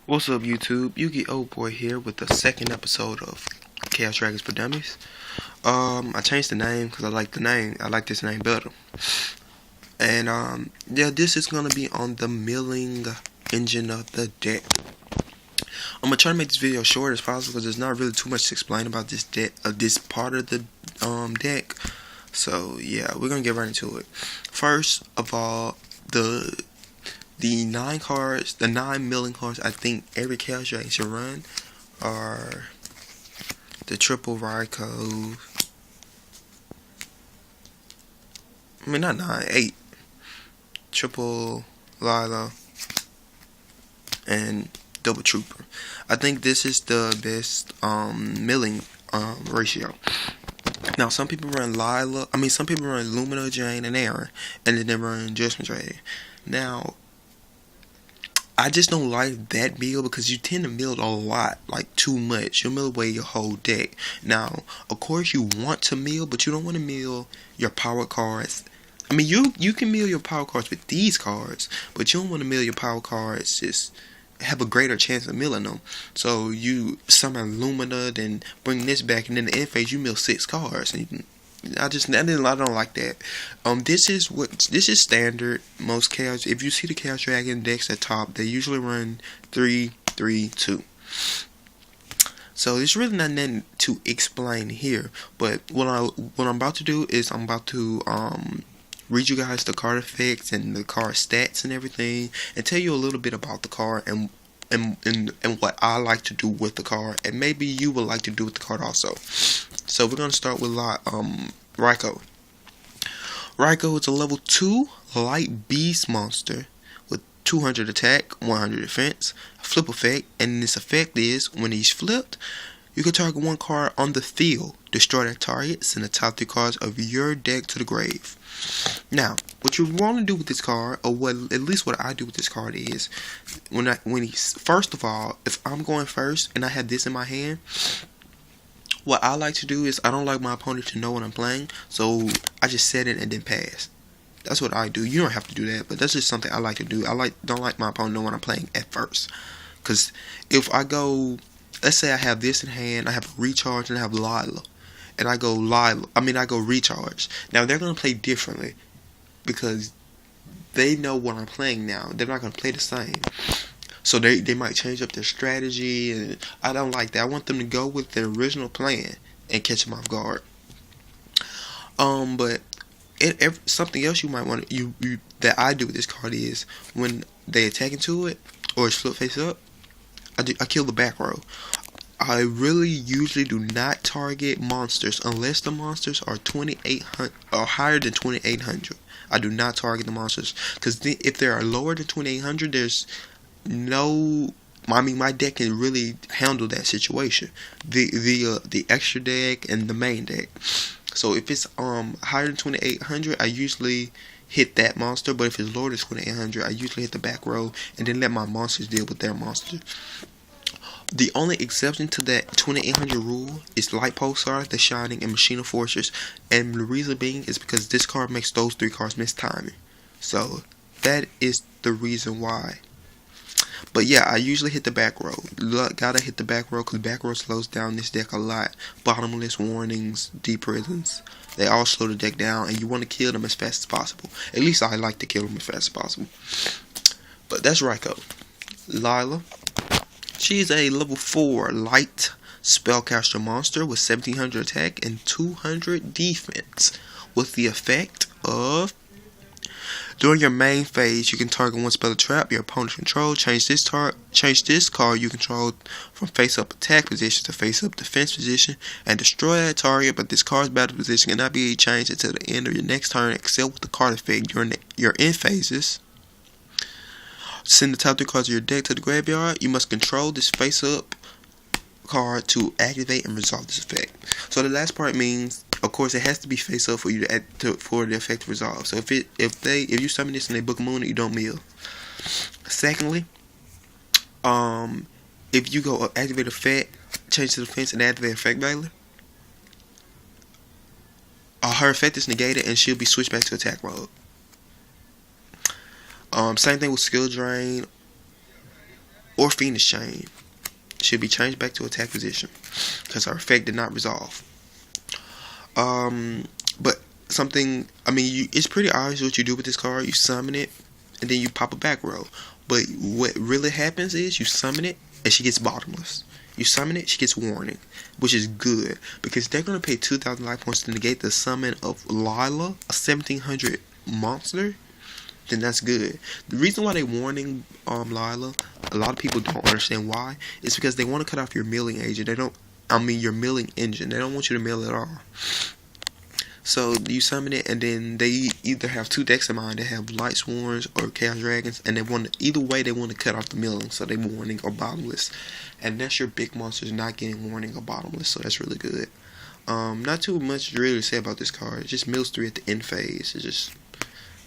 What's up, YouTube? Yugi Old Boy here with the second episode of Chaos Dragons for Dummies. I changed the name because I like the name. I like this name better. And yeah, this is gonna be on the milling engine of the deck. I'm gonna try to make this video short as possible because there's not really too much to explain about this deck, this part of the deck. So yeah, we're gonna get right into it. First of all, the 9 cards, the 9 milling cards I think every Chaos Dragon should run are the triple Raikou. I mean, not 9, 8. Triple Lila and double Trooper. I think this is the best milling ratio. Now, some people run some people run Lumina, Jane, and Aaron, and then they run Judgment Dragon. Now, I just don't like that build because you tend to mill a lot, like too much. You'll mill away your whole deck. Now, of course, you want to mill, but you don't want to mill your power cards. I mean, you can mill your power cards with these cards, but you don't want to mill your power cards just have a greater chance of milling them. So you summon Lumina, then bring this back, and then the end phase you mill 6 cards. And I don't like that. This is standard. Most Chaos, if you see the Chaos Dragon decks at top, they usually run 3-3-2. So there's really nothing to explain here. But what I'm about to do is I'm about to read you guys the card effects and the card stats and everything, and tell you a little bit about the card and what I like to do with the card, and maybe you would like to do with the card also. So we're gonna start with Raikou. Raikou is a level 2 light beast monster with 200 attack, 100 defense, a flip effect, and this effect is when he's flipped, you can target one card on the field, destroy that target, send the top 3 cards of your deck to the grave. Now, what you want to do with this card, or at least what I do with this card is, first of all, if I'm going first and I have this in my hand, what I like to do is I don't like my opponent to know what I'm playing, so I just set it and then pass. That's what I do. You don't have to do that, but that's just something I like to do. Don't like my opponent to know what I'm playing at first, because if I go, let's say I have this in hand, I have a recharge and I have Lila, and I go recharge. Now they're gonna play differently because they know what I'm playing now. They're not gonna play the same. So they might change up their strategy, and I don't like that. I want them to go with their original plan and catch them off guard. But something else you might want that I do with this card is when they attack into it or it's flip face up, I kill the back row. I really usually do not target monsters unless the monsters are 2,800 or higher than 2,800. I do not target the monsters because if they are lower than 2,800, there's my deck can really handle that situation. The extra deck and the main deck. So if it's higher than 2,800, I usually hit that monster. But if it's lower than 2,800, I usually hit the back row and then let my monsters deal with their monster. The only exception to that 2,800 rule is Light Pulsar, The Shining, and Machine of Fortress. And the reason being is because this card makes those 3 cards miss timing. So that is the reason why. But yeah, I usually hit the back row. Gotta hit the back row because back row slows down this deck a lot. Bottomless Warnings, Deep Prisons, they all slow the deck down, and you want to kill them as fast as possible. At least I like to kill them as fast as possible. But that's Raikou. Lila. She's a level 4 light spellcaster monster with 1,700 attack and 200 defense, with the effect of during your main phase, you can target one spell or trap your opponent controls. Change this card you control from face-up attack position to face-up defense position and destroy that target, but this card's battle position cannot be changed until the end of your next turn except with the card effect. Your end phases. Send the top 3 cards of your deck to the graveyard. You must control this face-up card to activate and resolve this effect. So the last part means, of course, it has to be face up for you for the effect to resolve. So if you summon this and they book a moon, you don't mill. Secondly, if you go activate effect, change to defense, and activate effect value, her effect is negated and she'll be switched back to attack mode. Same thing with skill drain or Phoenix Chain should be changed back to attack position because her effect did not resolve. But something, I mean, it's pretty obvious what you do with this card. You summon it, and then you pop a back row. But what really happens is you summon it, and she gets bottomless. You summon it, she gets warning, which is good because they're gonna pay 2,000 life points to negate the summon of Lila, a 1,700 monster. Then that's good. The reason why they warning Lila, a lot of people don't understand why. It's because they want to cut off your milling agent. Your milling engine. They don't want you to mill at all. So you summon it, and then they either have two decks in mind. They have Light Swarms or Chaos Dragons, and either way they want to cut off the milling, so they warning or bottomless. And that's your big monsters not getting warning or bottomless, so that's really good. Not too much really to say about this card. It just mills 3 at the end phase. It's just,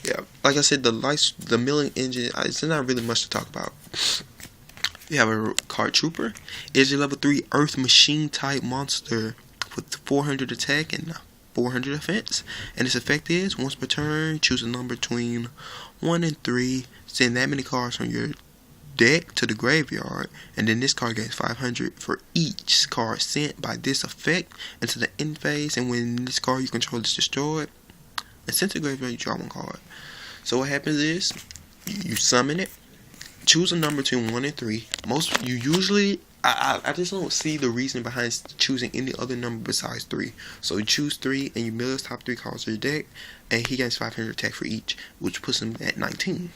yeah, like I said, the milling engine, it's not really much to talk about. You have a card Trooper. It's a level 3 Earth Machine type monster with 400 attack and 400 defense. And its effect is, once per turn, choose a number between 1 and 3. Send that many cards from your deck to the graveyard, and then this card gets 500 for each card sent by this effect into the end phase. And when this card you control is destroyed and sent to the graveyard, you draw 1 card. So what happens is you summon it, choose a number between 1 and 3. I just don't see the reason behind choosing any other number besides 3. So you choose 3 and you mill his top 3 cards to your deck, and he gains 500 attack for each, which puts him at 19.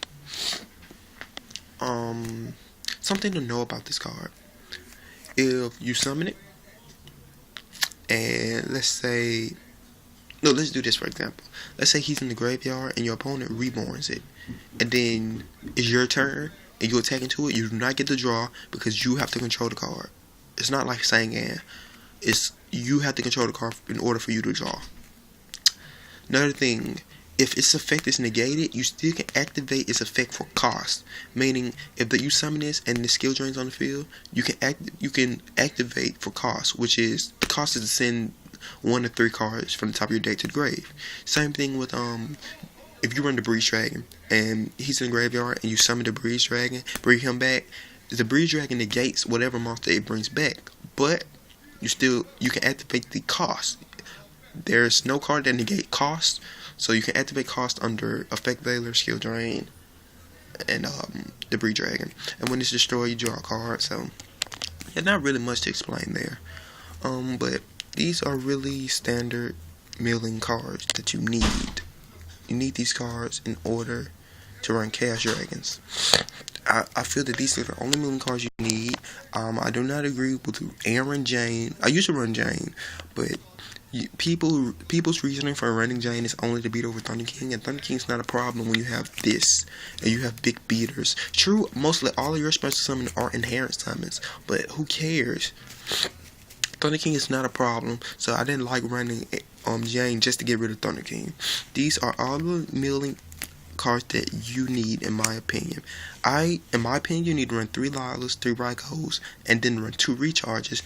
Something to know about this card. If you summon it, and let's do this for example. Let's say he's in the graveyard and your opponent reborns it, and then it's your turn and you attack into it. You do not get to draw because you have to control the card. It's not like Sangan. It's you have to control the card in order for you to draw. Another thing, if its effect is negated, you still can activate its effect for cost. Meaning, if you summon this and the skill drains on the field, you can activate for cost, which is the cost is to send 1 to 3 cards from the top of your deck to the grave. Same thing with if you run the Breeze Dragon and he's in the graveyard and you summon the Breeze Dragon, bring him back. The Breeze Dragon negates whatever monster it brings back, but you can activate the cost. There's no card that negate cost. So you can activate cost under Effect Veiler, Skill Drain, and the Breeze Dragon. And when it's destroyed, you draw a card. So there's not really much to explain there. But these are really standard milling cards that you need. You need these cards in order to run Chaos Dragons. I feel that these are the only milling cards you need. I do not agree with Aaron Jane. I used to run Jane, but people's reasoning for running Jane is only to beat over Thunder King, and Thunder King's not a problem when you have this and you have big beaters. True, mostly all of your special summons are inherent summons, but who cares? Thunder King is not a problem, so I didn't like running Jane just to get rid of Thunder King. These are all the milling cards that you need, in my opinion. In my opinion, you need to run 3 Lilas, 3 Raikos, and then run 2 recharges,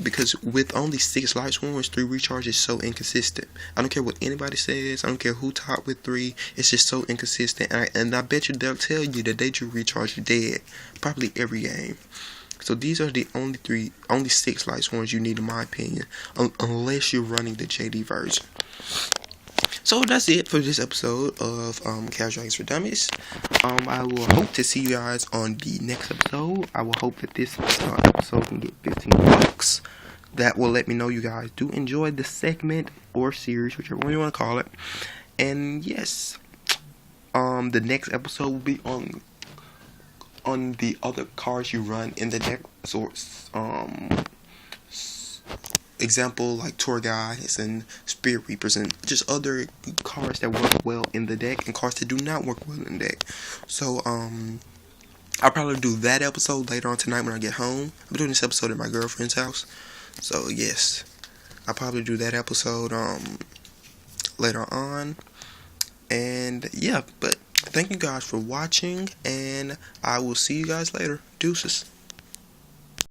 because with only 6 Light Swarms, 3 recharges is so inconsistent. I don't care what anybody says. I don't care who top with 3. It's just so inconsistent, and I bet you they'll tell you that they drew recharge dead probably every game. So these are the only 6 Light Swarms you need, in my opinion, unless you're running the JD version. So that's it for this episode of Dragons For Dummies. I will hope to see you guys on the next episode. I will hope that this episode can get 15 bucks. That will let me know you guys do enjoy the segment or series, whichever one you want to call it. And yes, the next episode will be on the other cards you run in the deck. So example like Tour Guides and Spirit Reapers and just other cards that work well in the deck and cards that do not work well in the deck. So I'll probably do that episode later on tonight when I get home. I'm doing this episode at my girlfriend's house. So yes, I'll probably do that episode later on. And yeah, but thank you guys for watching, and I will see you guys later. Deuces.